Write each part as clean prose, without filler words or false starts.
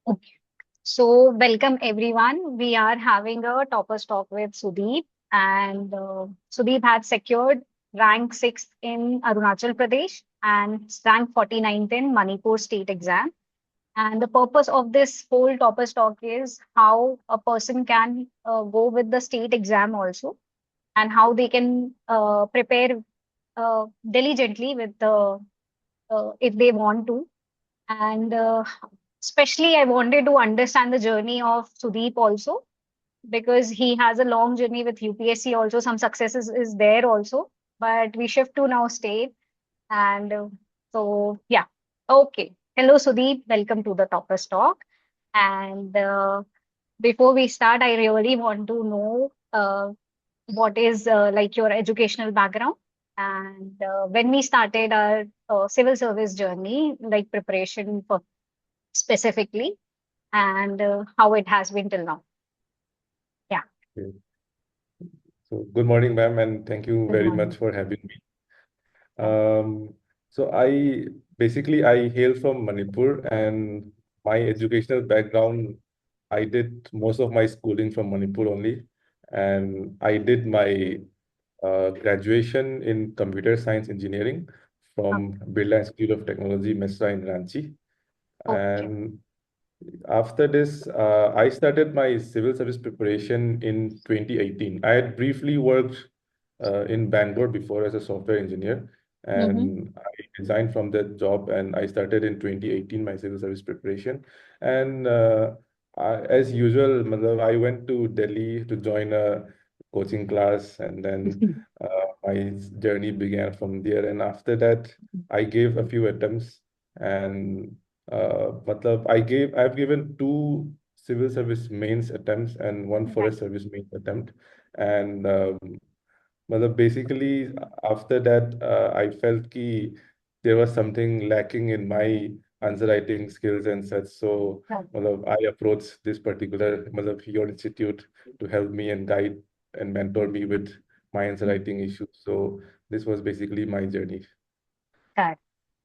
Okay. So, welcome everyone. We are having a toppers talk with Sudeep, and Sudeep had secured rank 6th in Arunachal Pradesh and rank 49th in Manipur State Exam. And the purpose of this whole toppers talk is how a person can go with the state exam also, and how they can prepare diligently with the if they want to. And especially, I wanted to understand the journey of Sudeep also because he has a long journey with UPSC also. Some successes is there also, but we shift to now state. And yeah, okay. Hello, Sudeep. Welcome to the Toppers Talk. And before we start, I really want to know what is like your educational background and when we started our civil service journey, like preparation for specifically, and how it has been till now. Yeah. Okay. So good morning, ma'am, and thank you Good very much morning. for having me. Yeah. So I hail from Manipur, and my educational background, I did most of my schooling from Manipur only, and I did my graduation in computer science engineering from Birla Institute of Technology, Mesra in Ranchi. Okay. And after this, I started my civil service preparation in 2018. I had briefly worked in Bangalore before as a software engineer, Mm-hmm. and I resigned from that job and I started in 2018 my civil service preparation. And as usual, I went to Delhi to join a coaching class, and then my journey began from there. And after that, I gave a few attempts, and I've given two civil service mains attempts and one Right. forest service mains attempt. And basically after that, I felt ki there was something lacking in my answer writing skills and such. So Right. I approached this particular your institute to help me and guide and mentor me with my answer writing issues. So this was basically my journey. Right.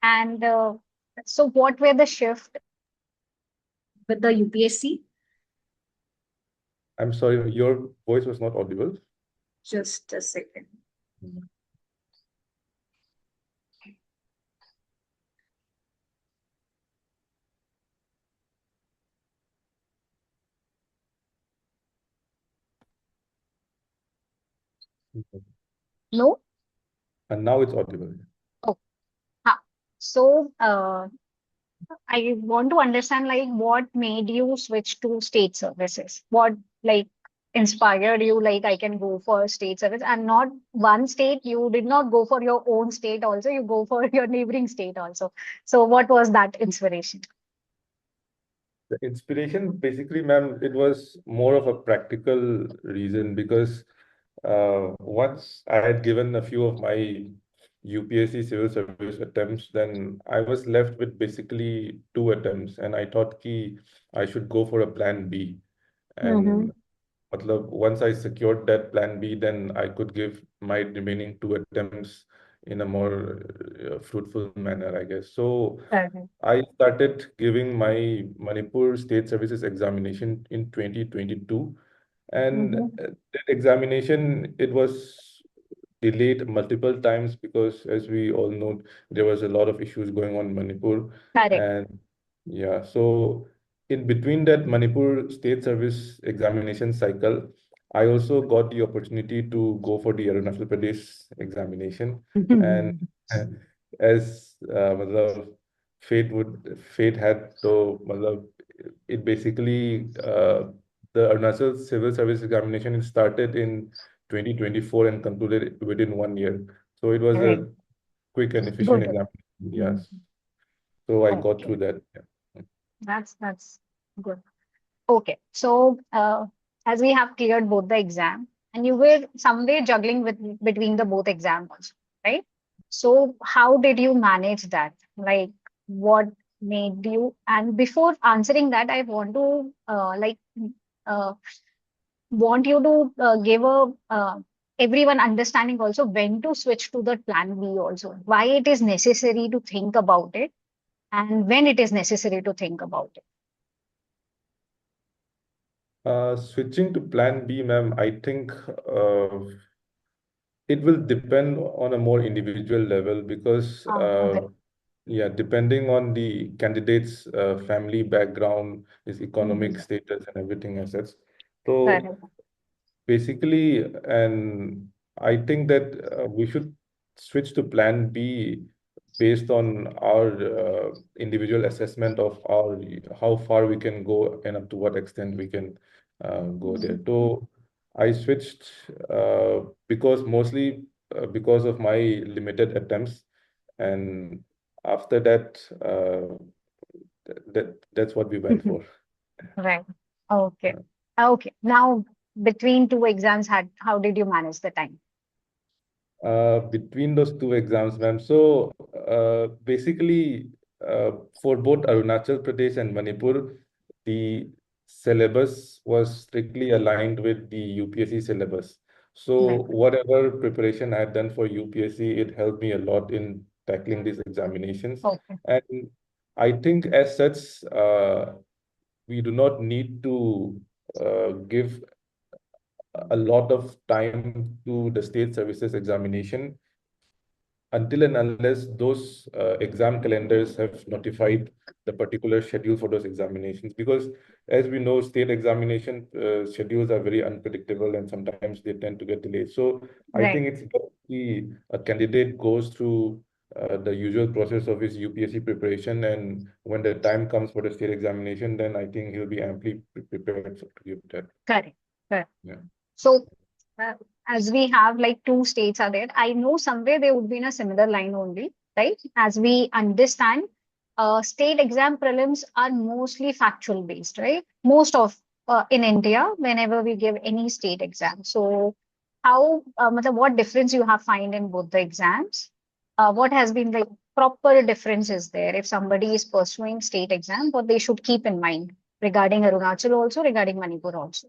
And so, what were the shift with the UPSC? I'm sorry, your voice was not audible. Just a second. Mhm. No? And now it's audible. Oh, ha. So, I want to understand like what made you switch to state services? What like inspired you like I can go for state service and not one state, you did not go for your own state also, you go for your neighboring state also. So what was that inspiration? The inspiration, basically, ma'am, it was more of a practical reason because once I had given a few of my UPSC civil service attempts, then I was left with basically two attempts, and I thought ki I should go for a plan B. Mm-hmm. And once I secured that plan B, then I could give my remaining two attempts in a more fruitful manner, I guess. So Correct. I started giving my Manipur State Services examination in 2022, and Mm-hmm. that examination, it was delayed multiple times because, as we all know, there was a lot of issues going on in Manipur. Correct. And yeah, so in between that Manipur State Service examination cycle, I also got the opportunity to go for the Arunachal Pradesh examination. And as fate had, so it basically the Arunachal Civil Service examination, it started in 2024 and concluded within 1 year. So it was Right. a quick and efficient Good. examination. Mhm. Yes. So I got Okay. through that. Yeah. That's good. Okay. So as we have cleared both the exam and you were somewhere juggling with between the both exams also, right? So how did you manage that? Like what made you, and before answering that, I want to uh, want you to give a everyone understanding also when to switch to the plan B also, why it is necessary to think about it and when it is necessary to think about it. Switching to plan B, ma'am, I think it will depend on a more individual level because, Okay. yeah, depending on the candidate's family background, his economic Mhm. status, and everything as such. So Correct. basically, and I think that we should switch to plan B based on our individual assessment of our how far we can go and up to what extent we can go there. Mhm. So I switched because mostly because of my limited attempts, and after that, that's what we went for. Right. Okay. Yeah. Okay. Now, between two exams, how did you manage the time? Between those two exams, ma'am. So basically, for both Arunachal Pradesh and Manipur, the syllabus was strictly aligned with the UPSC syllabus. So Right. whatever preparation I had done for UPSC, it helped me a lot in tackling these examinations. Okay. And I think as such, we do not need to give a lot of time to the state services examination until and unless those exam calendars have notified the particular schedule for those examinations. Because as we know, state examination schedules are very unpredictable and sometimes they tend to get delayed. So I Right. think it's better a candidate goes through the usual process of his UPSC preparation, and when the time comes for the state examination, then I think he'll be amply prepared to give that. Correct. Correct. Yeah. So, uh, as we have like two states are there, I know somewhere they would be in a similar line only, right? As we understand, state exam prelims are mostly factual based, right? Most of in India, whenever we give any state exam. So, what difference you have find in both the exams? What has been the proper differences there if somebody is pursuing state exam, what they should keep in mind regarding Arunachal also, regarding Manipur also?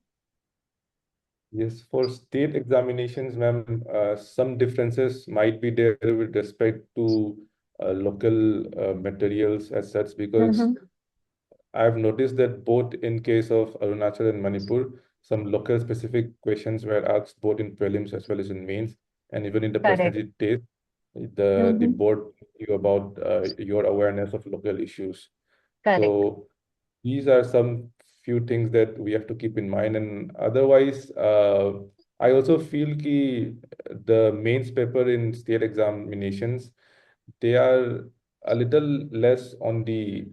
Yes, for state examinations, ma'am, some differences might be there with respect to local materials as such, because Mm-hmm. I've noticed that both in case of Arunachal and Manipur, some local specific questions were asked both in prelims as well as in mains, and even in the Correct. personality test, the Mm-hmm. board you about your awareness of local issues. Correct. So these are some few things that we have to keep in mind. And otherwise, I also feel ki the mains paper in state examinations, they are a little less on the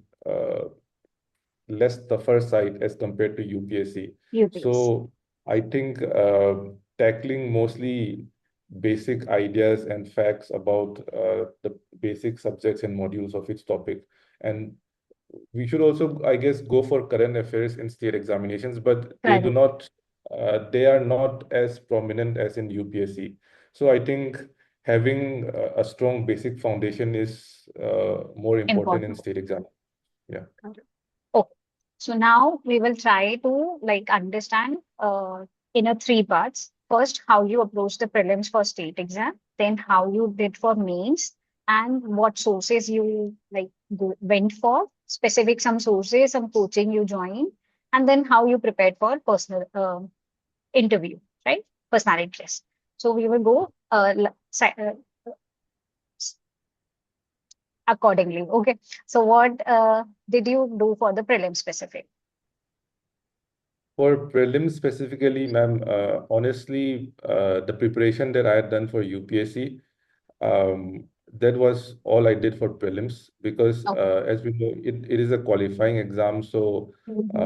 less tougher side as compared to UPSC. UPS. So I think tackling mostly basic ideas and facts about the basic subjects and modules of each topic. And we should also, I guess, go for current affairs in state examinations, but Correct. they are not as prominent as in UPSC. So I think having a strong basic foundation is more important in Important. state exam. Yeah. Correct. Okay. So now we will try to like understand in a three parts. First, how you approach the prelims for state exam, then how you did for mains, and what sources you like went for, specific some sources, some coaching you joined, and then how you prepared for personal interview, right? Personality test. So we will go accordingly. Okay. So what did you do for the prelim specific? For prelims specifically, ma'am, honestly, the preparation that I had done for UPSC, that was all I did for prelims because, Okay. as we know, it is a qualifying exam. So Mm-hmm.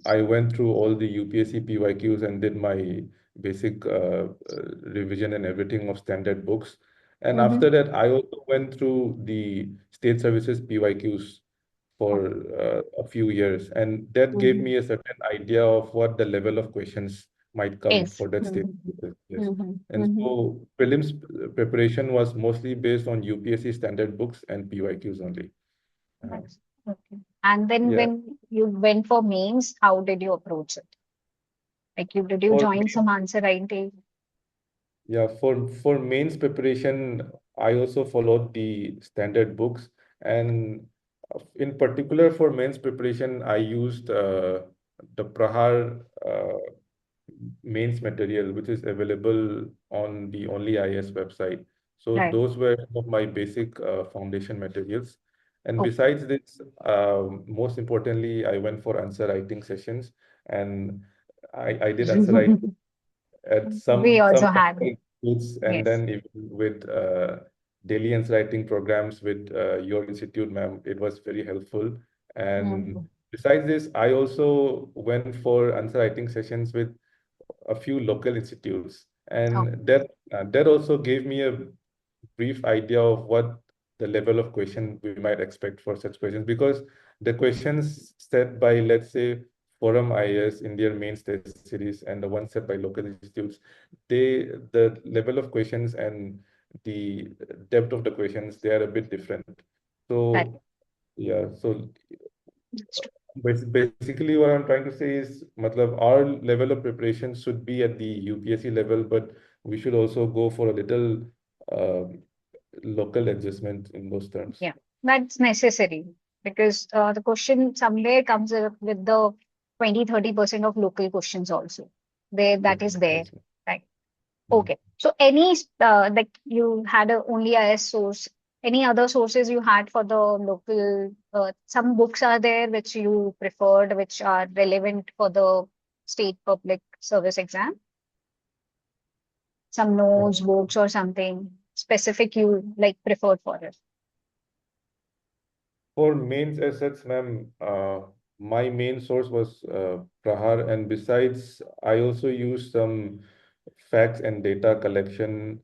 I went through all the UPSC PYQs and did my basic revision and everything of standard books. And Mm-hmm. after that, I also went through the state services PYQs for Okay. a few years, and that gave Mm-hmm. me a certain idea of what the level of questions might come Is. for that state. Mm-hmm. Yes. Mm-hmm. And Mm-hmm. so prelims preparation was mostly based on UPSC standard books and PYQs only. Uh, Nice. Okay. And then yeah. when you went for mains, how did you approach it? Like you did you For join some answer writing? Yeah, for mains preparation, I also followed the standard books, and in particular for mains preparation, I used the Prahar mains material, which is available on the Only IAS website. So Right. those were some of my basic foundation materials. And Okay. besides this, most importantly, I went for answer writing sessions, and I did answer writing at We some also had. technical institutes, and Yes. then even with daily answer writing programs with your institute, ma'am, it was very helpful. And Mhm. besides this, I also went for answer writing sessions with a few local institutes, Okay. and that also gave me a brief idea of what the level of question we might expect for such questions, because the questions set by, let's say, Forum IAS in their main test series and the ones set by local institutes, the level of questions and the depth of the questions, they are a bit different. Right. So yeah, so That's true. basically what I'm trying to say is, matlab, our level of preparation should be at the UPSC level, but we should also go for a little uh, local adjustment in those terms. Yeah, that's necessary because the question somewhere comes up with the 20-30% of local questions also. There, Yes, that is there, yes. right? Mm. Okay. So any like you had a only IS source, any other sources you had for the local, some books are there which you preferred, which are relevant for the state public service exam, some Uh, notes, books or something specific you like preferred for it. For mains assets, ma'am, my main source was Prahar, and besides, I also used some facts and data collection,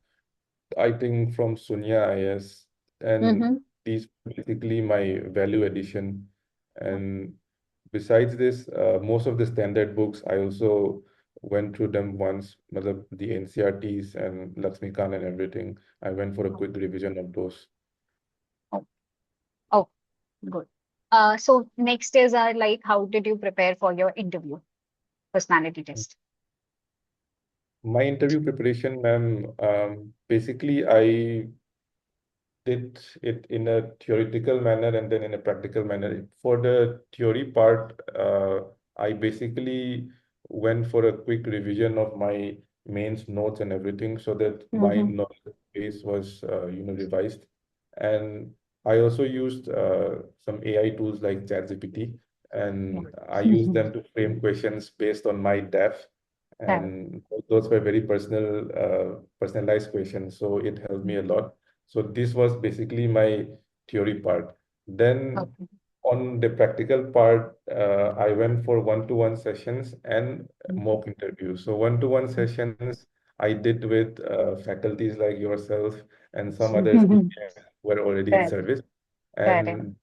I think from Sunya IS, and Mm-hmm. these basically my value addition. And besides this, most of the standard books, I also went through them once, matlab the NCRTs and Lakshmikant and everything. I went for a quick revision of those. Oh, oh, good. So next is like, how did you prepare for your interview, personality test? My interview preparation, ma'am, basically I did it in a theoretical manner and then in a practical manner. For the theory part, I basically went for a quick revision of my mains notes and everything so that my Mm-hmm. knowledge base was, revised. And I also used some AI tools like ChatGPT, Yeah. and I used them to frame questions based on my depth. Correct. And those were very personalized questions, so it helped me a lot. So this was basically my theory part. Then Okay. on the practical part, I went for one-to-one sessions and Mhm. mock interviews. So one-to-one sessions I did with faculties like yourself and some other CPIs who were already in Correct. service, Correct. and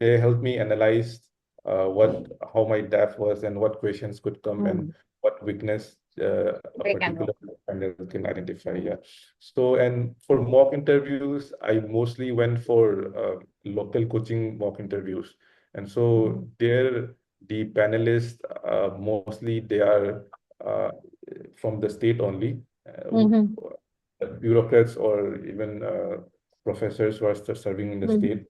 they helped me analyze how my depth was and what questions could come and Mm. what weakness a They can particular work. panel can identify. Yeah. So, and for mock interviews, I mostly went for local coaching mock interviews. And so Mhm. there, the panelists, mostly they are uh, from the state only, Mhm. bureaucrats or even professors who are serving in the Mhm. state.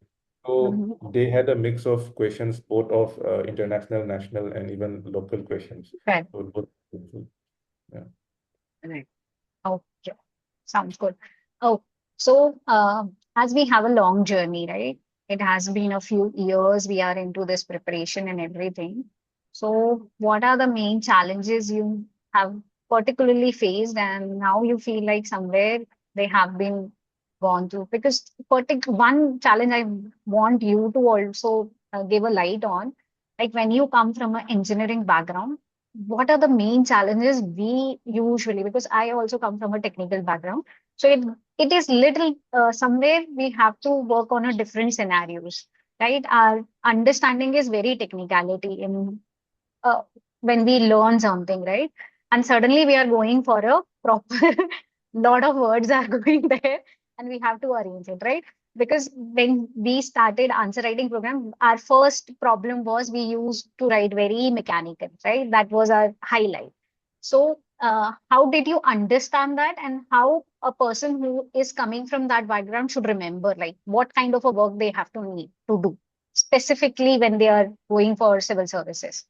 So Mhm. they had a mix of questions, both of international, national, and even local questions. Correct. So both, yeah. Right. Okay. Sounds good. Oh, so as we have a long journey, right? It has been a few years we are into this preparation and everything. So, what are the main challenges you have particularly faced, and now you feel like somewhere they have been gone through? Because one challenge I want you to also give a light on, like when you come from an engineering background, what are the main challenges we usually, because I also come from a technical background, so it is little somewhere we have to work on a different scenarios, right? Our understanding is very technicality in uh, when we learn something, right? And suddenly we are going for a proper lot of words are going there, and we have to arrange it, right? Because when we started answer writing program, our first problem was we used to write very mechanical, right? That was our highlight. So, how did you understand that, and how a person who is coming from that background should remember, like what kind of a work they have to need to do specifically when they are going for civil services?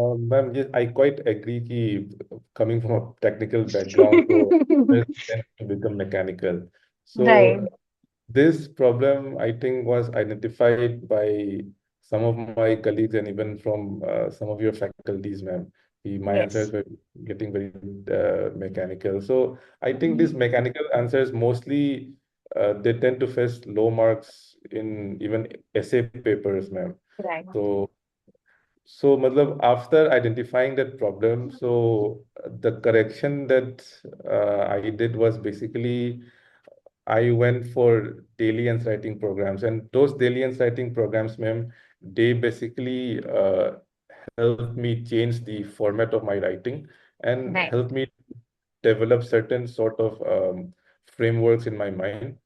Ma'am, yes, I quite agree कि coming from a technical background, so it tends to become mechanical. Right. So this problem, I think, was identified by some of my colleagues and even from some of your faculties, ma'am. My answers Yes. were getting very mechanical. So I think these Mhm. mechanical answers mostly they tend to fetch low marks in even essay papers, ma'am. Right. So matlab, after identifying that problem, so the correction that I did was basically I went for daily answer writing programs, and those daily answer writing programs, ma'am, they basically helped me change the format of my writing and Right. helped me develop certain sort of frameworks in my mind,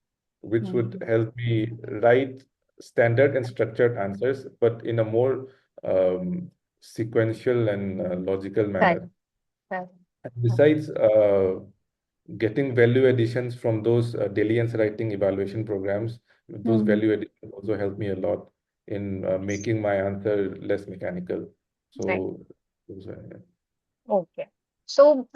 which would Mhm. help me write standard and structured answers, but in a more sequential and logical Correct. manner. Correct. And besides, getting value additions from those daily answer writing evaluation programs, those Mhm. value additions also help me a lot in making my answer less mechanical. Right. So, those are- Okay. So,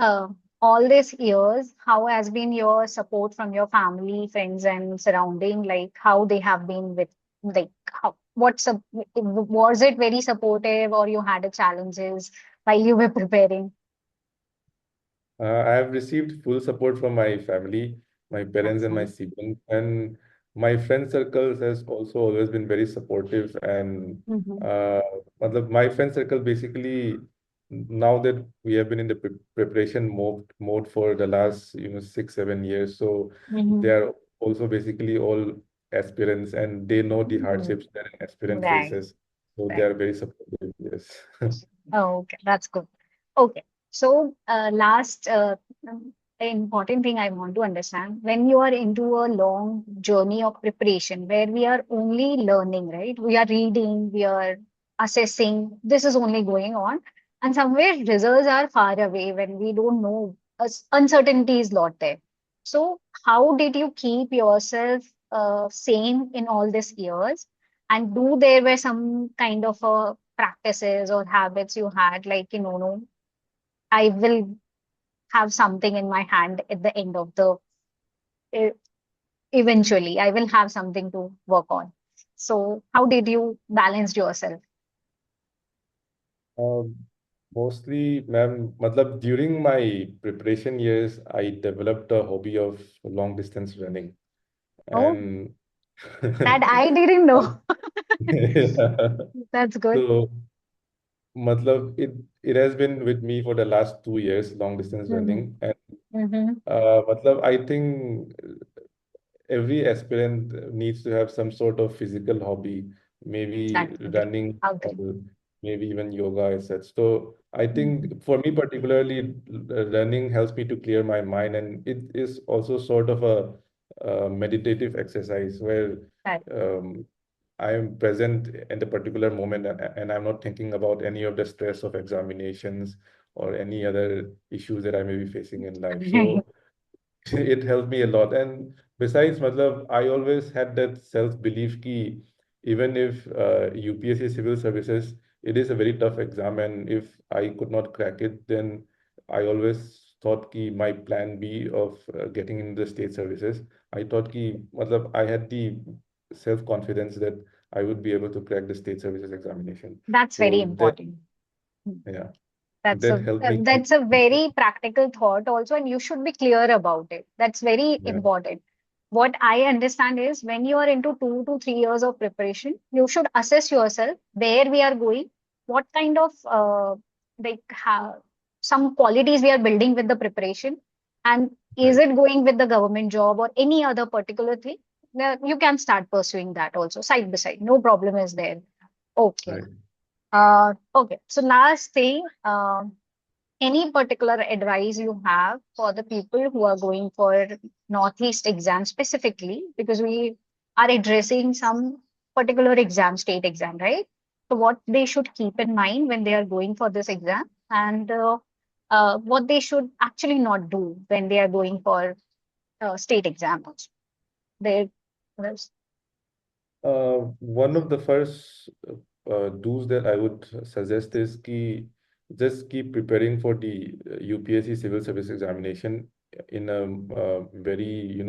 all these years, how has been your support from your family, friends, and surrounding? Like, how they have been with, like, how, was it very supportive, or you had a challenges while you were preparing? I have received full support from my family, my parents, That's and my nice. siblings, and my friend circles has also always been very supportive. And Mm-hmm. uh, my friend circle basically, now that we have been in the preparation mode for the last 6 7 years, so Mm-hmm. they are also basically all aspirants, and they know the Mm-hmm. hardships that an aspirant Right. faces. So they Right. are very supportive. Yes. Oh, okay, that's good. Okay, so last important thing I want to understand, when you are into a long journey of preparation where we are only learning, right? We are reading, we are assessing, this is only going on, and somewhere results are far away when we don't know, uncertainty is lot there. So, how did you keep yourself sane in all these years? And do there were some kind of practices or habits you had, like, no, I will have something in my hand at the end of the, e- eventually, I will have something to work on. So, how did you balance yourself? Um, Mostly, ma'am, matlab, during my preparation years, I developed a hobby of long distance running. Oh, And that I didn't know. yeah. That's good. So, matlab, it has been with me for the last 2 years, long distance Mm-hmm. running. And Mm-hmm. matlab, I think every aspirant needs to have some sort of physical hobby, maybe That's agree. running or Agree. maybe even yoga as such. So I Mm-hmm. think for me particularly, running helps me to clear my mind, and it is also sort of a meditative exercise where Right. um, I am present in the particular moment, and I'm not thinking about any of the stress of examinations or any other issues that I may be facing in life. So it helped me a lot. And besides, matlab, I always had that self-belief ki even if UPSC Civil Services, it is a very tough exam, and if I could not crack it, then I always thought ki my plan B of getting into the state services, I thought ki matlab, I had the self-confidence that I would be able to crack the state services examination. That's very So that, important. yeah, That's that helped me. that's a very practical thought also, and you should be clear about it. That's very Yeah, important. What I understand is when you are into 2 to 3 years of preparation, you should assess yourself where we are going, what kind of like some qualities we are building with the preparation, and is right, it going with the government job or any other particular thing? You can start pursuing that also side by side. No problem is there. Okay. right. Okay. So last thing, any particular advice you have for the people who are going for Northeast exam specifically, because we are addressing some particular exam, state exam, right? So what they should keep in mind when they are going for this exam, and what they should actually not do when they are going for state exam also. They, One of the first do's that I would suggest is ki just keep preparing for the UPSC Civil Service Examination in a very,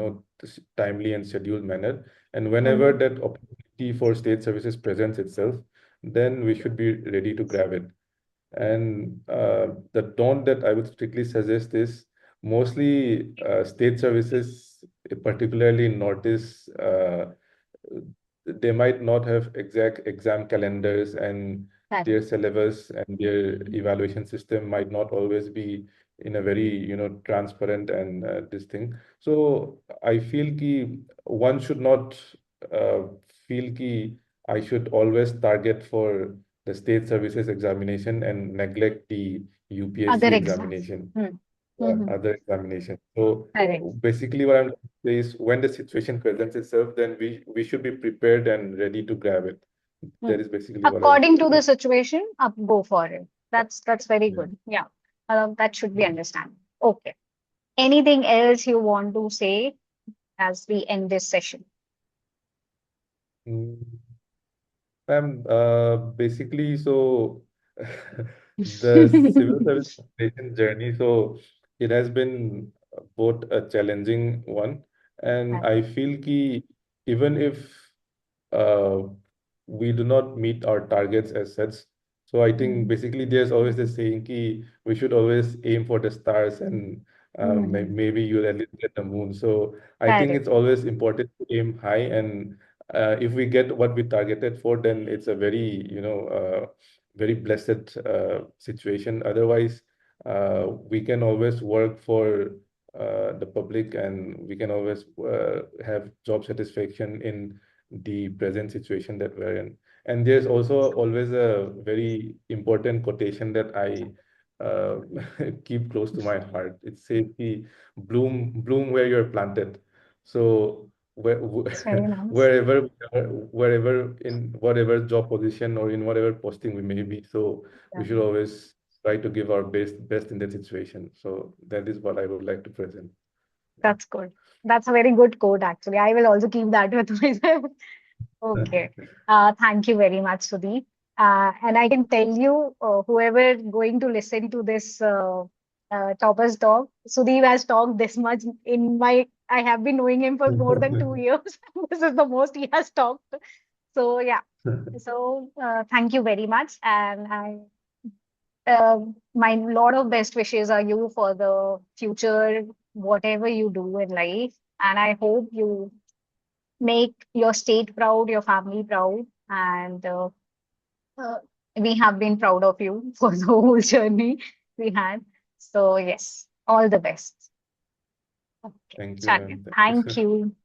timely and scheduled manner. And whenever Mhm. that opportunity for state services presents itself, then we should be ready to grab it. And the tone that I would strictly suggest is mostly state services, particularly in Northeast, they might not have exact exam calendars, and Correct. their syllabus and their evaluation system might not always be in a very, transparent and this thing. So I feel ki one should not uh, feel ki I should always target for the state services examination and neglect the Other UPSC exam. examination, Hmm. Mhm. other examination. So Correct. basically, what I'm trying to say is when the situation presents itself, then we should be prepared and ready to grab it. Hmm. That is basically what I would According to the suggest. situation, go for it. That's very Yeah. good. Yeah, that should be understandable. Okay. Anything else you want to say as we end this session? Mm. Ma'am, basically, so the civil service preparation journey, so it has been both a challenging one, and I Correct. feel ki even if uh, we do not meet our targets as such, so I think Mhm. basically there's always this saying ki we should always aim for the stars, and Mhm. maybe you'll at least get the moon. So I think Correct. it's always important to aim high, and if we get what we targeted for, then it's a very, very blessed situation. Otherwise, we can always work for the public, and we can always have job satisfaction in the present situation that we're in. And there's also always a very important quotation that I uh, keep close to my heart. It says, "Ki, bloom where you're planted." So where, It's very nice. wherever wherever in whatever job position or in whatever posting we may be, so we should Yeah. always try to give our best in that situation. So that is what I would like to present. That's good. That's a very good quote, actually. I will also keep that with myself. Okay. Thank you very much, Sudeep. And I can tell you, whoever going to listen to this Topper's talk, Sudeep has talked this much in my. I have been knowing him for more than 2 years. This is the most he has talked. So yeah. So thank you very much, and my lot of best wishes are you for the future, whatever you do in life, and I hope you make your state proud, your family proud, and uh, we have been proud of you for the whole journey we had. So, yes, all the best. Okay, Thank you, Chanya. ma'am. Thank Thank you. you.